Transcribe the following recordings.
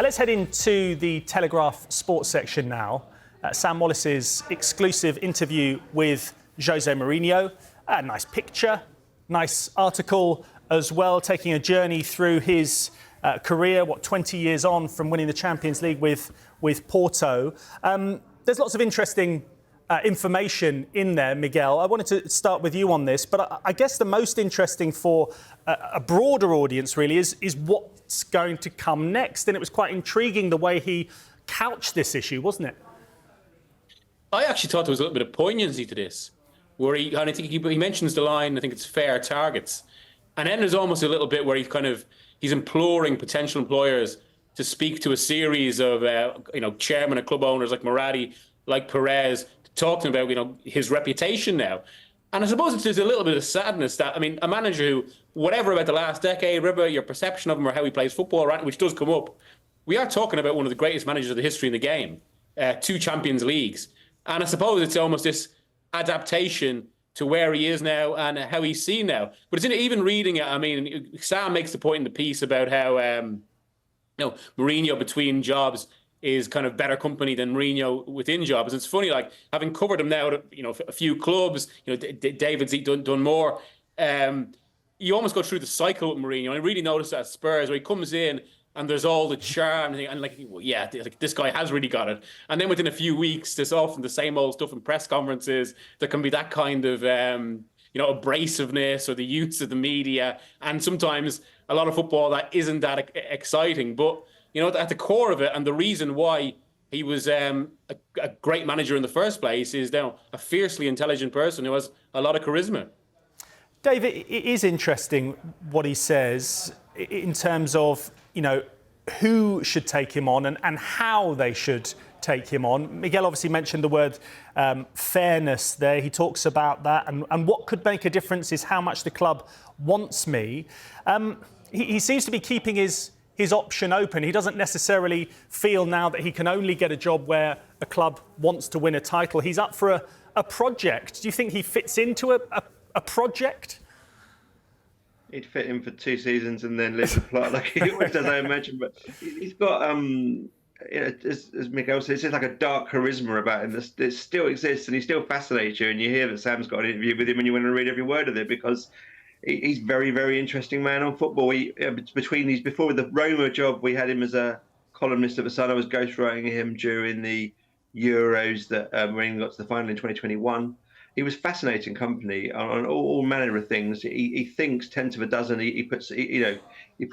Let's head into the Telegraph sports section now. Sam Wallace's exclusive interview with Jose Mourinho. A nice picture, nice article as well, taking a journey through his career, 20 years on from winning the Champions League with Porto. There's lots of interesting information in there, Miguel. I wanted to start with you on this, but I guess the most interesting for a broader audience really is what's going to come next. And it was quite intriguing the way he couched this issue, wasn't it? I actually thought there was a little bit of poignancy to this, where I think he mentions the line, I think it's fair targets. And then there's almost a little bit where he's imploring potential employers to speak to a series of chairman of club owners like Moratti, like Perez, talking about his reputation now. And I suppose there's a little bit of sadness that, a manager who, whatever about the last decade, whatever your perception of him or how he plays football, right, which does come up, we are talking about one of the greatest managers of the history in the game, 2 Champions Leagues. And I suppose it's almost this adaptation to where he is now and how he's seen now. But it's even reading it, Sam makes the point in the piece about how Mourinho between jobs is kind of better company than Mourinho within jobs. It's funny, like having covered him now, a few clubs, David's done more. You almost go through the cycle with Mourinho. I really noticed that at Spurs, where he comes in and there's all the charm and this guy has really got it. And then within a few weeks, there's often the same old stuff in press conferences. There can be that kind of abrasiveness or the use of the media, and sometimes a lot of football that isn't that exciting. But at the core of it, and the reason why he was a great manager in the first place is now a fiercely intelligent person who has a lot of charisma. David, it is interesting what he says in terms of, who should take him on and how they should take him on. Miguel obviously mentioned the word fairness there. He talks about that. And what could make a difference is how much the club wants me. He seems to be keeping his option open. He doesn't necessarily feel now that he can only get a job where a club wants to win a title. He's up for a project. Do you think he fits into a project? He'd fit in for 2 seasons and then live the plot like he always does, I imagine. But he's got, as Miguel says, it's like a dark charisma about him that still exists, and he still fascinates you. And you hear that Sam's got an interview with him and you want to read every word of it because he's very, very interesting man on football. Before the Roma job, we had him as a columnist at the Sun. I was ghostwriting him during the Euros that Mourinho got to the final in 2021. He was fascinating company on all manner of things. He thinks 10 to the dozen. He put a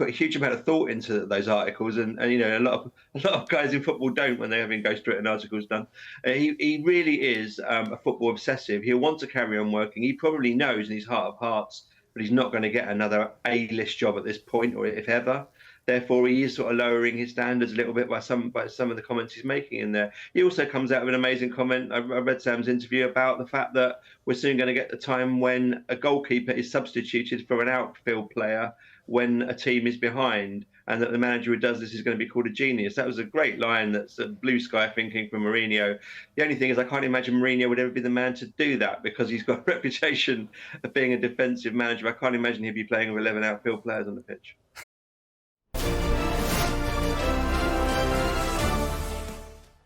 huge amount of thought into those articles, and a lot of guys in football don't when they're having ghostwritten articles done. He really is a football obsessive. He'll want to carry on working. He probably knows in his heart of hearts that he's not going to get another A-list job at this point, or if ever. Therefore, he is sort of lowering his standards a little bit by some of the comments he's making in there. He also comes out with an amazing comment. I read Sam's interview about the fact that we're soon going to get the time when a goalkeeper is substituted for an outfield player when a team is behind, and that the manager who does this is going to be called a genius. That was a great line. That's blue sky thinking from Mourinho. The only thing is I can't imagine Mourinho would ever be the man to do that because he's got a reputation of being a defensive manager. I can't imagine he'd be playing with 11 outfield players on the pitch.